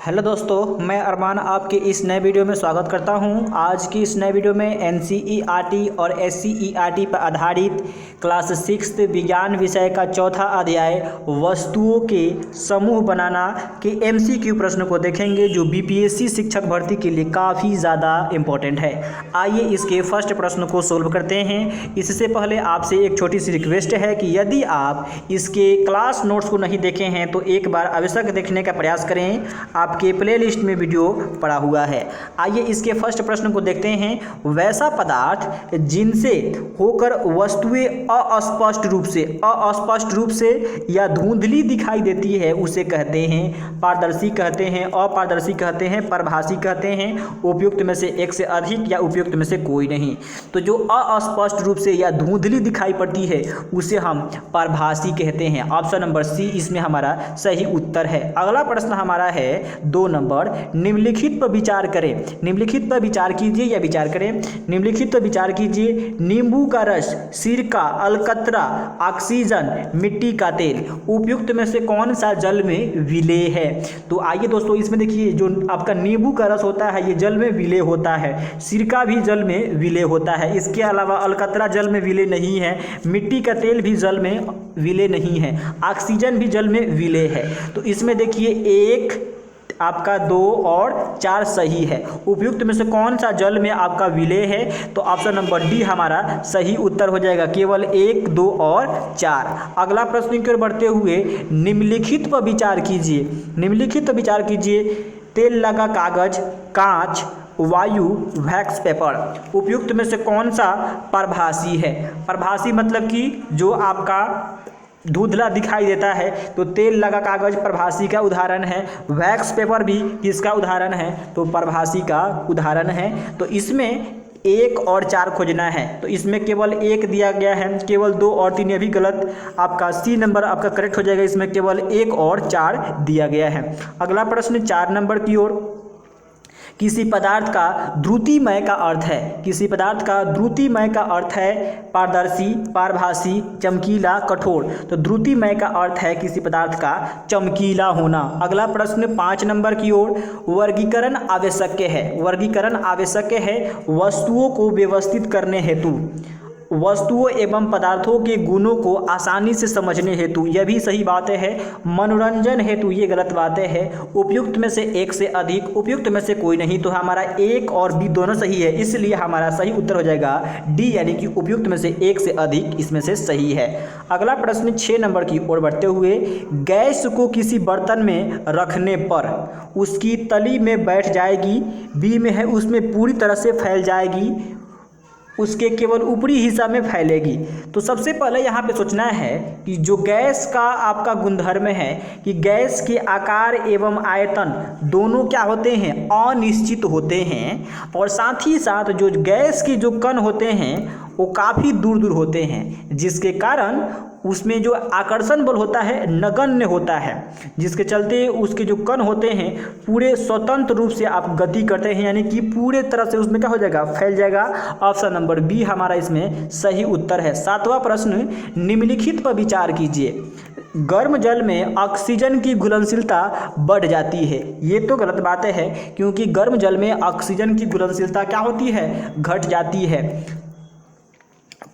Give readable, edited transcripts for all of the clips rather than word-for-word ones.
Hello दोस्तों, मैं अरमान आपके इस नए वीडियो में स्वागत करता हूं। आज की इस नए वीडियो में एनसीईआरटी और एससीईआरटी पर आधारित क्लास 6 विज्ञान विषय का चौथा अध्याय वस्तुओं के समूह बनाना के एमसीक्यू प्रश्न को देखेंगे, जो बीपीएससी शिक्षक भर्ती के लिए काफ़ी ज़्यादा इम्पोर्टेंट है। आइए इसके फर्स्ट प्रश्न को सोल्व करते हैं। इससे पहले आपसे एक छोटी सी रिक्वेस्ट है कि यदि आप इसके क्लास नोट्स को नहीं देखे हैं तो एक बार अवश्य देखने का प्रयास करें। आपके प्लेलिस्ट में वीडियो पड़ा हुआ है। आइए इसके फर्स्ट प्रश्न को देखते हैं। वैसा पदार्थ जिनसे होकर वस्तुएं अस्पष्ट रूप से या धुंधली दिखाई देती है उसे कहते हैं पारदर्शी कहते हैं, अपारदर्शी कहते हैं, परभासी कहते हैं, उपयुक्त में से एक से अधिक या उपयुक्त में से कोई नहीं। तो जो अस्पष्ट रूप से या धुंधली दिखाई पड़ती है उसे हम परभासी कहते हैं। ऑप्शन नंबर सी इसमें हमारा सही उत्तर है। अगला प्रश्न हमारा है 2 नंबर। निम्नलिखित पर विचार करें। निम्नलिखित पर विचार कीजिए या विचार करें। निम्नलिखित पर विचार कीजिए। नींबू का रस, सिरका, अलकतरा, ऑक्सीजन, मिट्टी का तेल उपयुक्त में से कौन सा जल में विलेय है? तो आइए दोस्तों इसमें देखिए, जो आपका नींबू का रस होता है ये जल में विलेय होता है, सिरका भी जल में विलेय होता है, इसके अलावा अलकतरा जल में विलेय नहीं है, मिट्टी का तेल भी जल में विलेय नहीं है, ऑक्सीजन भी जल में विलेय है। तो इसमें देखिए 1 आपका 2 और 4 सही है। उपयुक्त में से कौन सा जल में आपका विलेय है? तो ऑप्शन नंबर डी हमारा सही उत्तर हो जाएगा। केवल 1, 2 और 4। अगला प्रश्न की ओर बढ़ते हुए निम्नलिखित पर विचार कीजिए। निम्नलिखित पर विचार कीजिए। तेल लगा कागज, कांच, वायु, वैक्स पेपर उपयुक्त में से कौन सा परभासी है? परभासी मतलब कि जो आपका धुंधला दिखाई देता है। तो तेल लगा कागज प्रभासी का उदाहरण है। वैक्स पेपर भी किसका उदाहरण है? तो प्रभासी का उदाहरण है। तो इसमें 1 और 4 खोजना है। तो इसमें केवल 1 दिया गया है, केवल 2 और 3 ये भी गलत। आपका सी नंबर आपका करेक्ट हो जाएगा। इसमें केवल 1 और 4 दिया गया है। अगला प्रश्न 4 नंबर की ओर। किसी पदार्थ का द्रुतिमय का अर्थ है। किसी पदार्थ का द्रुतिमय का अर्थ है पारदर्शी, पारभासी, चमकीला, कठोर। तो द्रुतिमय का अर्थ है किसी पदार्थ का चमकीला होना। अगला प्रश्न 5 नंबर की ओर। वर्गीकरण आवश्यक है। वर्गीकरण आवश्यक है वस्तुओं को व्यवस्थित करने हेतु, वस्तुओं एवं पदार्थों के गुणों को आसानी से समझने हेतु, यह भी सही बातें है। मनोरंजन हेतु ये गलत बातें हैं। उपयुक्त में से एक से अधिक, उपयुक्त में से कोई नहीं। तो हमारा 1 और बी दोनों सही है, इसलिए हमारा सही उत्तर हो जाएगा डी, यानी कि उपयुक्त में से एक से अधिक इसमें से सही है। अगला प्रश्न 6 नंबर की ओर बढ़ते हुए। गैस को किसी बर्तन में रखने पर उसकी तली में बैठ जाएगी, बी में है उसमें पूरी तरह से फैल जाएगी, उसके केवल ऊपरी हिस्सा में फैलेगी। तो सबसे पहले यहाँ पे सोचना है कि जो गैस का आपका गुणधर्म है कि गैस के आकार एवं आयतन दोनों क्या होते हैं? अनिश्चित होते हैं। और साथ ही साथ जो गैस के जो कण होते हैं वो काफ़ी दूर दूर होते हैं, जिसके कारण उसमें जो आकर्षण बल होता है नगण्य होता है, जिसके चलते उसके जो कण होते हैं पूरे स्वतंत्र रूप से आप गति करते हैं, यानी कि पूरे तरह से उसमें क्या हो जाएगा? फैल जाएगा। ऑप्शन नंबर बी हमारा इसमें सही उत्तर है। 7वां प्रश्न। निम्नलिखित पर विचार कीजिए। गर्म जल में ऑक्सीजन की घुलनशीलता बढ़ जाती है। ये तो गलत बातें है, क्योंकि गर्म जल में ऑक्सीजन की घुलनशीलता क्या होती है? घट जाती है।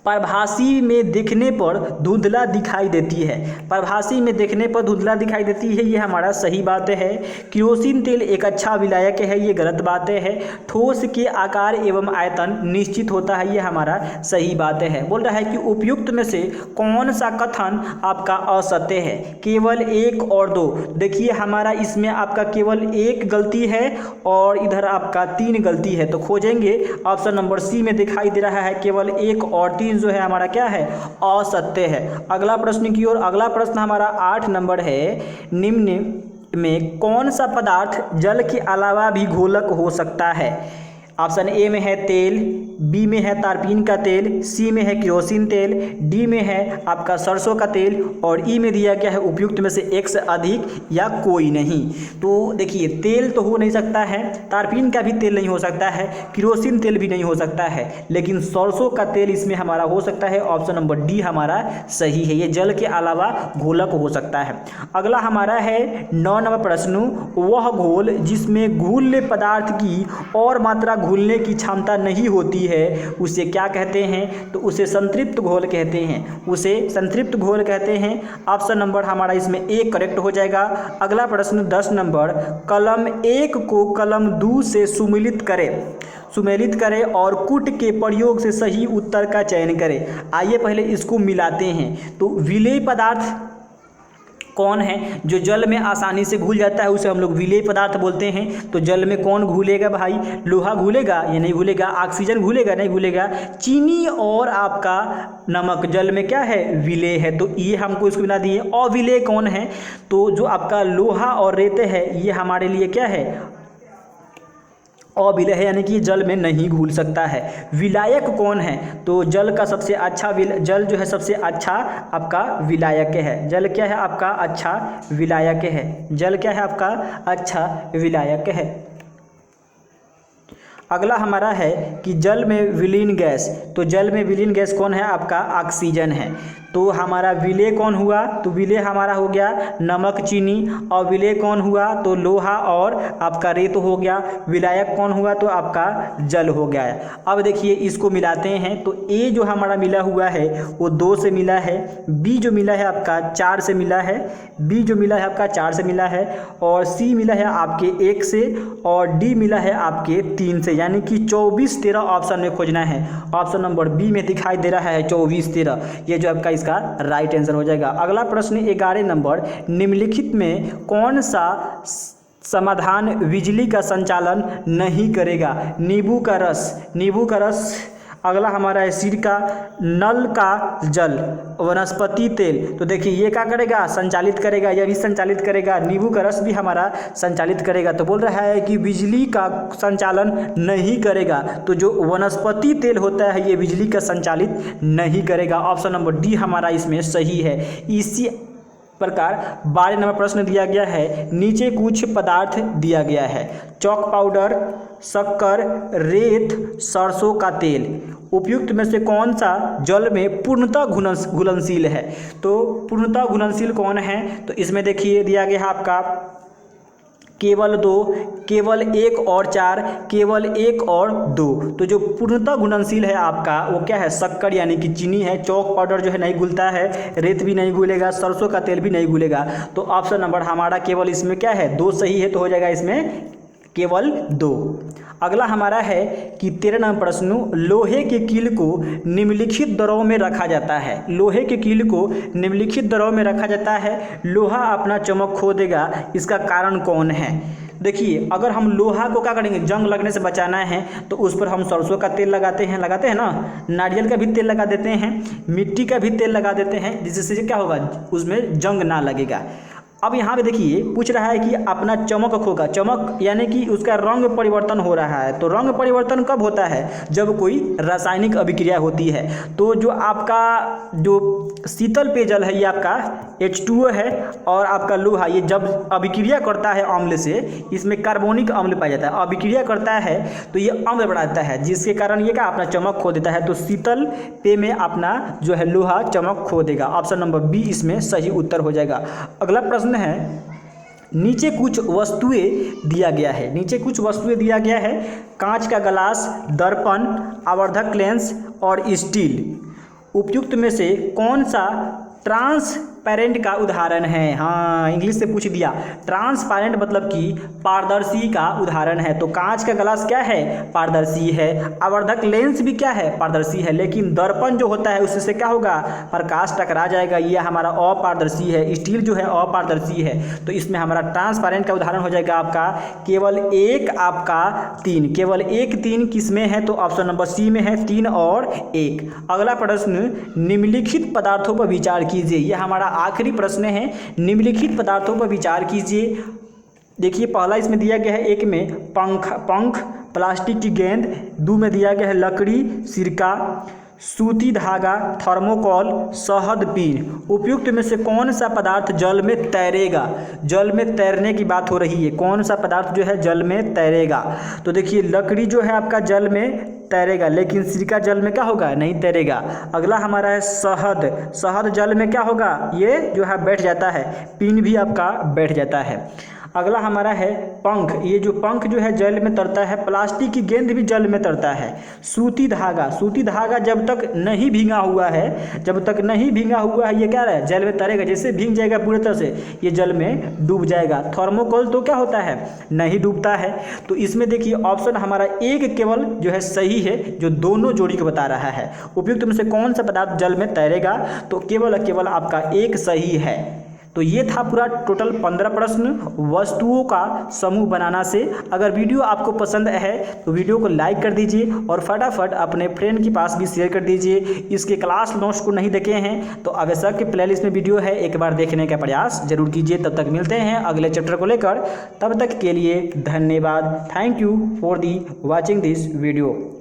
परभासी में देखने पर धुंधला दिखाई देती है। परभासी में देखने पर धुंधला दिखाई देती है, ये हमारा सही बात है। केरोसिन तेल एक अच्छा विलायक है, ये गलत बातें है। ठोस के आकार एवं आयतन निश्चित होता है, ये हमारा सही बात है। बोल रहा है कि उपयुक्त में से कौन सा कथन आपका असत्य है? केवल 1 और 2। देखिए हमारा इसमें आपका केवल 1 गलती है और इधर आपका 3 गलती है। तो खोजेंगे ऑप्शन नंबर सी में दिखाई दे रहा है केवल 1 और 3 जो है हमारा क्या है? असत्य है। अगला प्रश्न की ओर। अगला प्रश्न हमारा 8 नंबर है। निम्न में कौन सा पदार्थ जल के अलावा भी घोलक हो सकता है? ऑप्शन ए में है तेल, बी में है तारपीन का तेल, सी में है केरोसिन तेल, डी में है आपका सरसों का तेल और ई में दिया गया है उपयुक्त में से एक से अधिक या कोई नहीं। तो देखिए तेल तो हो नहीं सकता है, तारपीन का भी तेल नहीं हो सकता है, केरोसिन तेल भी नहीं हो सकता है, लेकिन सरसों का तेल इसमें हमारा हो सकता है। ऑप्शन नंबर डी हमारा सही है। ये जल के अलावा घोलक हो सकता है। अगला हमारा है 9 नंबर प्रश्न, वह घोल जिसमें घुलने पदार्थ की और मात्रा घुलने की क्षमता नहीं होती है उसे क्या कहते हैं? तो उसे संतृप्त घोल कहते हैं, उसे संतृप्त घोल कहते हैं। ऑप्शन नंबर हमारा इसमें ए करेक्ट हो जाएगा। अगला प्रश्न 10 नंबर, कलम 1 को कलम 2 से सुमेलित करें और कुट के प्रयोग से सही उत्तर का चयन करें। आइए पहले इसको मिलाते हैं। तो विलेय पदार्थ कौन है जो जल में आसानी से घुल जाता है उसे हम लोग विलेय पदार्थ बोलते हैं। तो जल में कौन घुलेगा भाई? लोहा घुलेगा या नहीं घुलेगा? ऑक्सीजन घुलेगा नहीं घुलेगा? चीनी और आपका नमक जल में क्या है? विलेय है। तो ये हमको इसको बना दिए। अविलेय कौन है? तो जो आपका लोहा और रेत है ये हमारे लिए क्या है? अविलेय है, यानी कि जल में नहीं घुल सकता है। विलायक कौन है? तो जल का सबसे अच्छा जल जो है सबसे अच्छा आपका विलायक है। जल क्या है आपका? अच्छा विलायक है। जल क्या है आपका? अच्छा विलायक है। अगला हमारा है कि जल में विलीन गैस। तो जल में विलीन गैस कौन है? आपका ऑक्सीजन है। तो हमारा विलेय कौन हुआ? तो विलेय हमारा हो गया नमक चीनी। और विलेय कौन हुआ? तो लोहा और आपका रेत हो गया। विलायक कौन हुआ? तो आपका जल हो गया है। अब देखिए इसको मिलाते हैं। तो ए जो हमारा मिला हुआ है वो 2 से मिला है, बी जो मिला है आपका 4 से मिला है, बी जो मिला है आपका 4 से मिला है, और सी मिला है आपके 1 से, और डी मिला है आपके 3 से, यानी कि 24 13 ऑप्शन में खोजना है। ऑप्शन नंबर बी में दिखाई दे रहा है 24 13, ये जो आपका इसका राइट आंसर हो जाएगा। अगला प्रश्न 11 नंबर, निम्नलिखित में कौन सा समाधान बिजली का संचालन नहीं करेगा? नींबू का रस। अगला हमारा है सिरका, नल का जल, वनस्पति तेल। तो देखिए ये क्या करेगा? संचालित करेगा, यह भी संचालित करेगा। नींबू का रस भी हमारा संचालित करेगा। तो बोल रहा है कि बिजली का संचालन नहीं करेगा। तो जो वनस्पति तेल होता है ये बिजली का संचालित नहीं करेगा। ऑप्शन नंबर डी हमारा इसमें सही है। इसी प्रकार 12 नंबर प्रश्न दिया गया है, नीचे कुछ पदार्थ दिया गया है, चॉक पाउडर, शक्कर, रेत, सरसों का तेल, उपयुक्त में से कौन सा जल में पूर्णतः घुलनशील है? तो पूर्णतः घुलनशील कौन है? तो इसमें देखिए दिया गया है आपका केवल 2, केवल 1 और 4, केवल 1 और 2। तो जो पूर्णतः घुलनशील है आपका वो क्या है? शक्कर यानी कि चीनी है। चॉक पाउडर जो है नहीं घुलता है, रेत भी नहीं घुलेगा, सरसों का तेल भी नहीं घुलेगा। तो ऑप्शन नंबर हमारा केवल इसमें क्या है? 2 सही है। तो हो जाएगा इसमें केवल 2। अगला हमारा है कि 13 नंबर प्रश्न, लोहे के कील को निम्नलिखित दरों में रखा जाता है। लोहे के कील को निम्नलिखित दरों में रखा जाता है। लोहा अपना चमक खो देगा, इसका कारण कौन है? देखिए अगर हम लोहा को क्या करेंगे? जंग लगने से बचाना है तो उस पर हम सरसों का तेल लगाते हैं ना, नारियल का भी तेल लगा देते हैं, मिट्टी का भी तेल लगा देते हैं, जिससे क्या होगा? उसमें जंग ना लगेगा। अब यहाँ पे देखिए पूछ रहा है कि अपना चमक खोगा। चमक यानी कि उसका रंग परिवर्तन हो रहा है। तो रंग परिवर्तन कब होता है? जब कोई रासायनिक अभिक्रिया होती है। तो जो आपका जो शीतल पेयजल है ये आपका H2O है, और आपका लोहा ये जब अभिक्रिया करता है अम्ल से, इसमें कार्बोनिक अम्ल पाया जाता है, अभिक्रिया करता है तो ये अम्ल बढ़ाता है, जिसके कारण ये क्या अपना चमक खो देता है। तो शीतल पेय में अपना जो है लोहा चमक खो देगा। ऑप्शन नंबर बी इसमें सही उत्तर हो जाएगा। अगला प्रश्न है, नीचे कुछ वस्तुएं दिया गया है। नीचे कुछ वस्तुएं दिया गया है, कांच का गिलास, दर्पण, आवर्धक लेंस और स्टील। उपयुक्त में से कौन सा ट्रांसपेरेंट का उदाहरण है? हाँ, इंग्लिश से पूछ दिया। ट्रांसपेरेंट मतलब कि पारदर्शी का उदाहरण है। तो कांच का ग्लास क्या है? पारदर्शी है। आवर्धक लेंस भी क्या है? पारदर्शी है। लेकिन दर्पण जो होता है उससे क्या होगा? प्रकाश टकरा जाएगा, यह हमारा अपारदर्शी है। स्टील जो है अपारदर्शी है। तो इसमें हमारा ट्रांसपेरेंट का उदाहरण हो जाएगा आपका केवल 1 आपका 3। केवल 1 3 किस में है? तो ऑप्शन नंबर सी में है, 3 और 1। अगला प्रश्न, निम्नलिखित पदार्थों पर विचार कीजिए। यह हमारा आखिरी प्रश्न है। निम्नलिखित पदार्थों पर विचार कीजिए। देखिए पहला इसमें दिया गया है, एक में पंख, प्लास्टिक की गेंद, दो में दिया गया है लकड़ी, सिरका, सूती धागा, थर्मोकोल, शहद, पीन। उपयुक्त में से कौन सा पदार्थ जल में तैरेगा? जल में तैरने की बात हो रही है, कौन सा पदार्थ जो है जल में तैरेगा? तो देखिए लकड़ी जो है आपका जल में तैरेगा, लेकिन सिरका जल में क्या होगा? नहीं तैरेगा। अगला हमारा है शहद। शहद जल में क्या होगा? ये जो है बैठ जाता है। पीन भी आपका बैठ जाता है। अगला हमारा है पंख। ये जो पंख जो है जल में तैरता है। प्लास्टिक की गेंद भी जल में तैरता है। सूती धागा, सूती धागा जब तक नहीं भींगा हुआ है, जब तक नहीं भींगा हुआ है ये क्या है? जल में तैरेगा। जैसे भींग जाएगा पूरी तरह से ये जल में डूब जाएगा। थर्मोकोल तो क्या होता है? नहीं डूबता है। तो इसमें देखिए ऑप्शन हमारा एक केवल जो है सही है, जो दोनों जोड़ी को बता रहा है। उपयुक्त में से कौन सा पदार्थ जल में तैरेगा? तो केवल आपका एक सही है। तो ये था पूरा टोटल 15 प्रश्न वस्तुओं का समूह बनाना से। अगर वीडियो आपको पसंद है तो वीडियो को लाइक कर दीजिए और फटाफट अपने फ्रेंड के पास भी शेयर कर दीजिए। इसके क्लास नोट्स को नहीं देखे हैं तो आवश्यक कि प्लेलिस्ट में वीडियो है, एक बार देखने का प्रयास जरूर कीजिए। तब तक मिलते हैं अगले चैप्टर को लेकर। तब तक के लिए धन्यवाद। Thank you for the watching this video.